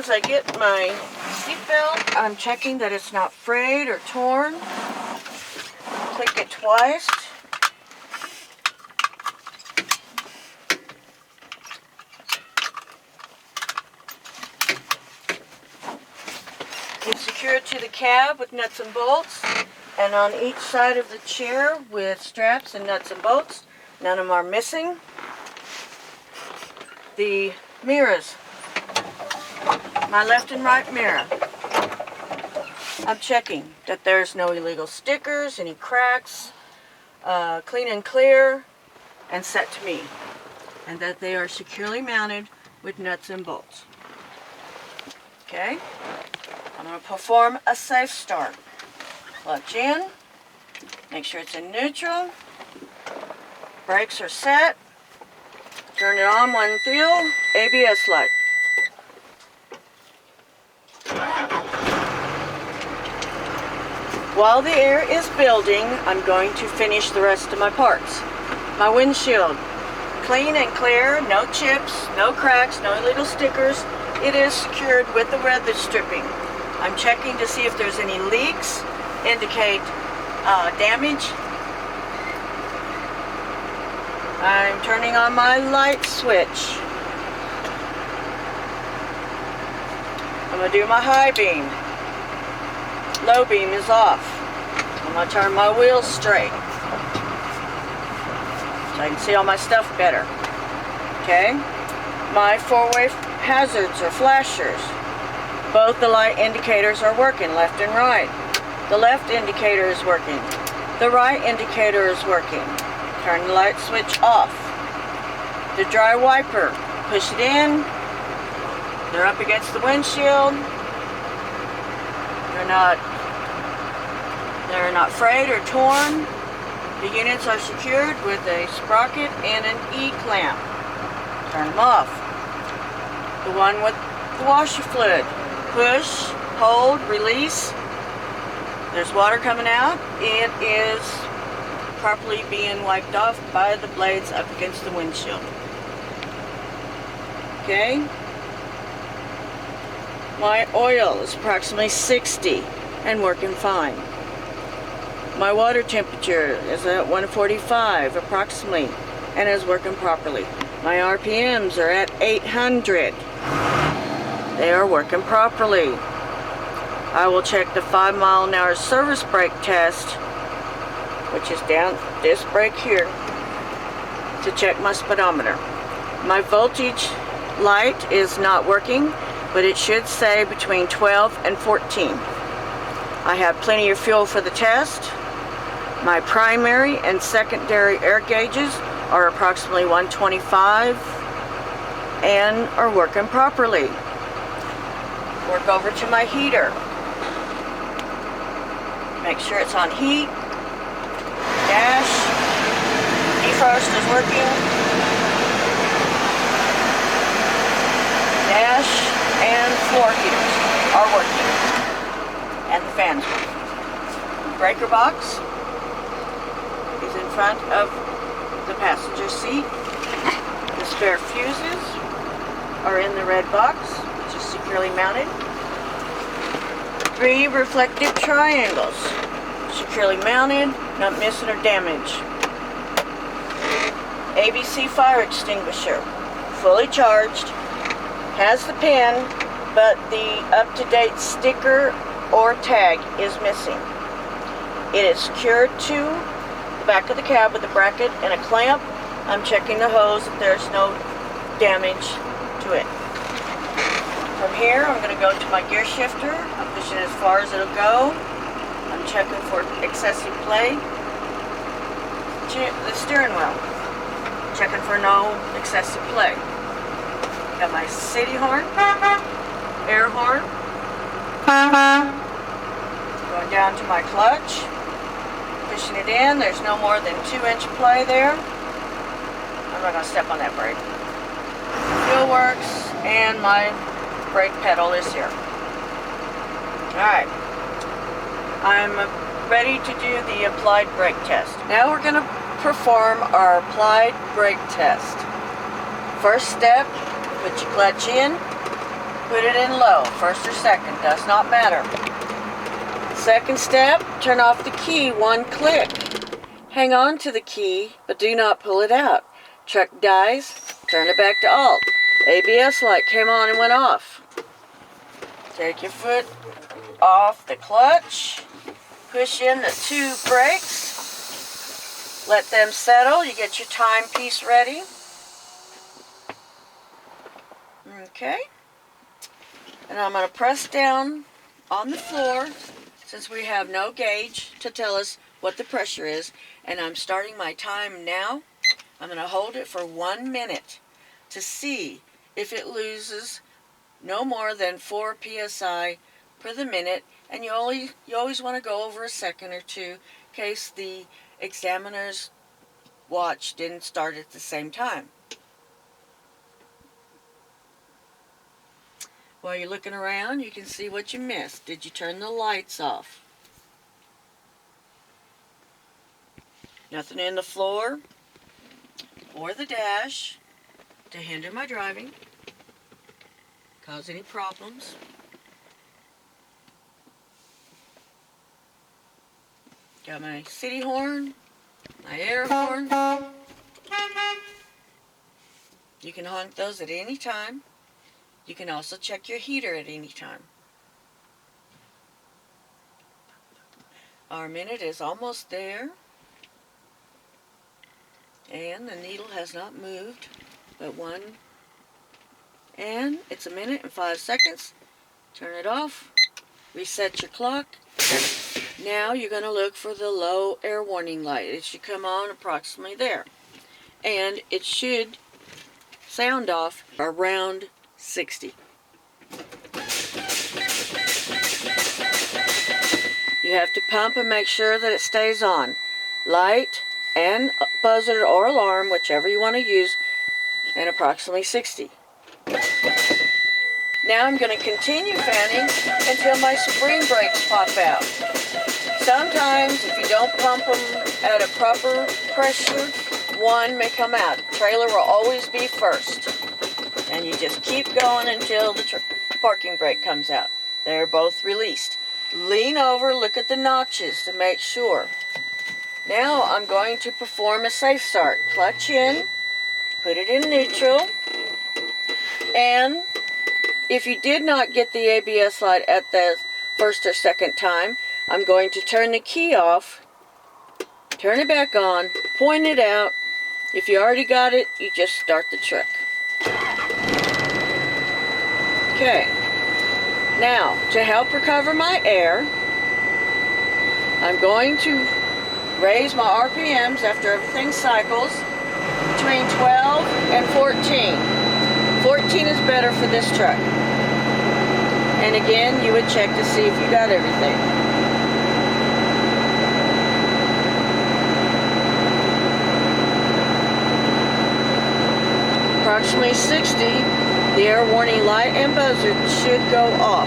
as I get my seatbelt, I'm checking that it's not frayed or torn. Click it twice. It's secured to the cab with nuts and bolts, and on each side of the chair with straps and nuts and bolts. None of them are missing. The mirrors, my left and right mirror. I'm checking that there's no illegal stickers, any cracks, clean and clear, and set to me, and that they are securely mounted with nuts and bolts. Okay, I'm going to perform a safe start. Clutch in, make sure it's in neutral, brakes are set, turn it on when through, ABS light. While the air is building, I'm going to finish the rest of my parts. My windshield, clean and clear, no chips, no cracks, no illegal stickers. It is secured with the weather stripping. I'm checking to see if there's any leaks, indicate damage. I'm turning on my light switch. I'm going to do my high beam. Low beam is off. I'm going to turn my wheels straight so I can see all my stuff better. Okay? My four-way hazards or flashers. Both the light indicators are working, left and right. The left indicator is working. The right indicator is working. Turn the light switch off. The dry wiper, push it in. They're up against the windshield. They're not frayed or torn. The units are secured with a sprocket and an E-clamp. Turn them off. The one with the washer fluid, push, hold, release. There's water coming out. It is properly being wiped off by the blades up against the windshield. Okay. My oil is approximately 60 and working fine. My water temperature is at 145 approximately and is working properly. My RPMs are at 800. They are working properly. I will check the 5-mile-an-hour service brake test, which is down this brake here, to check my speedometer. My voltage light is not working, but it should say between 12 and 14. I have plenty of fuel for the test. My primary and secondary air gauges are approximately 125 and are working properly. Work over to my heater. Make sure it's on heat. Dash. Defrost is working. Dash and floor heaters are working. And the fans work. Breaker box is in front of the passenger seat. The spare fuses are in the red box, which is securely mounted. 3 reflective triangles, securely mounted, not missing or damaged. ABC fire extinguisher, fully charged, has the pin, but the up-to-date sticker or tag is missing. It is secured to the back of the cab with a bracket and a clamp. I'm checking the hose that there's no damage to it. From here, I'm going to go to my gear shifter. I'm pushing it as far as it'll go. I'm checking for excessive play. The steering wheel, checking for no excessive play. Got my city horn, air horn. Going down to my clutch, pushing it in. There's no more than 2-inch play there. I'm not going to step on that brake. Fuel works, and my brake pedal is here. Alright, I'm ready to do the applied brake test. Now we're going to perform our applied brake test. First step, put your clutch in, Put it in low, first or second, does not matter. Second step, turn off the key 1 click. Hang on to the key, but do not pull it out. Truck dies, turn it back to alt. ABS light came on and went off. Take your foot off the clutch. Push in the 2 brakes. Let them settle. You get your timepiece ready. Okay. And I'm going to press down on the floor since we have no gauge to tell us what the pressure is. And I'm starting my time now. I'm going to hold it for 1 minute to see if it loses no more than 4 psi per the minute. And you always want to go over a second or two in case the examiner's watch didn't start at the same time. While you're looking around, you can see what you missed. Did you turn the lights off? Nothing in the floor or the dash to hinder my driving, cause any problems. Got my city horn, my air horn. You can honk those at any time. You can also check your heater at any time. Our minute is almost there. And the needle has not moved but 1. And it's 1 minute and 5 seconds. Turn it off. Reset your clock. Now you're going to look for the low air warning light. It should come on approximately there. And it should sound off around 60. You have to pump and make sure that it stays on. Light and buzzer or alarm, whichever you want to use, and approximately 60. Now I'm going to continue fanning until my spring brakes pop out. Sometimes if you don't pump them at a proper pressure, one may come out. The trailer will always be first. And you just keep going until the parking brake comes out. They're both released. Lean over, look at the notches to make sure. Now I'm going to perform a safe start. Clutch in, put it in neutral, and if you did not get the ABS light at the first or second time, I'm going to turn the key off, turn it back on, point it out. If you already got it, you just start the truck. Okay, now to help recover my air, I'm going to raise my RPMs after everything cycles between 12 and 14. 14 is better for this truck. And again, you would check to see if you got everything. Approximately 60, the air warning light and buzzer should go off.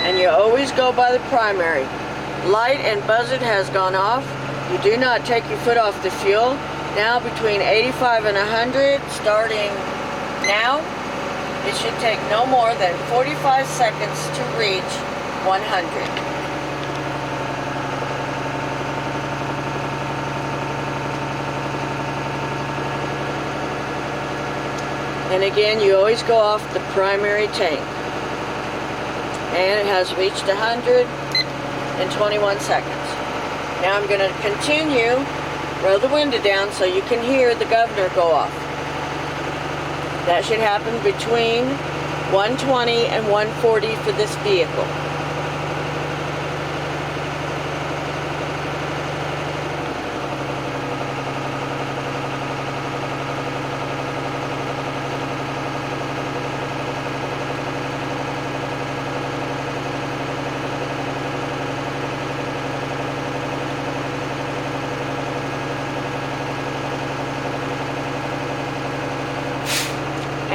And you always go by the primary. Light and buzzer has gone off. You do not take your foot off the fuel. Now between 85 and 100, starting now, it should take no more than 45 seconds to reach 100. And again, you always go off the primary tank. And it has reached 100 in 21 seconds. Now I'm going to continue, roll the window down so you can hear the governor go off. That should happen between 120 and 140 for this vehicle.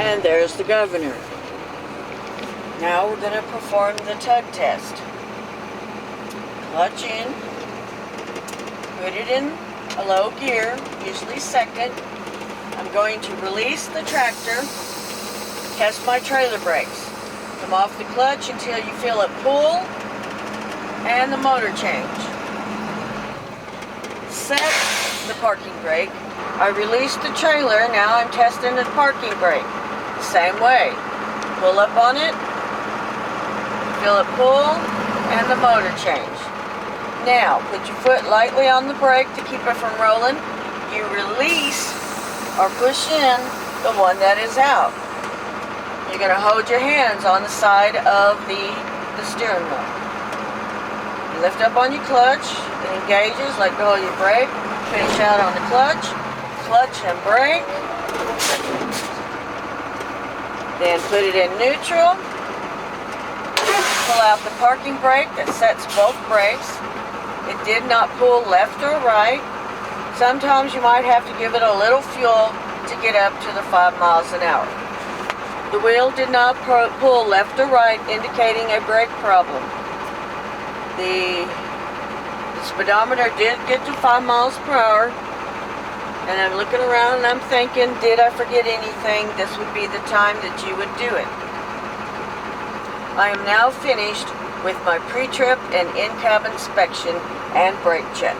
And there's the governor. Now we're going to perform the tug test. Clutch in, put it in a low gear, usually second. I'm going to release the tractor, test my trailer brakes. Come off the clutch until you feel it pull, and the motor change. Set the parking brake. I released the trailer, now I'm testing the parking brake. Same way. Pull up on it, feel it pull, and the motor change. Now, put your foot lightly on the brake to keep it from rolling. You release or push in the one that is out. You're going to hold your hands on the side of the steering wheel. You lift up on your clutch, it engages, let go of your brake, finish out on the clutch and brake. Then put it in neutral. Pull out the parking brake that sets both brakes. It did not pull left or right. Sometimes you might have to give it a little fuel to get up to the 5 miles an hour. The wheel did not pull left or right, indicating a brake problem. The speedometer did get to 5 miles per hour, and I'm looking around and I'm thinking, did I forget anything? This would be the time that you would do it. I am now finished with my pre-trip and in-cab inspection and brake check.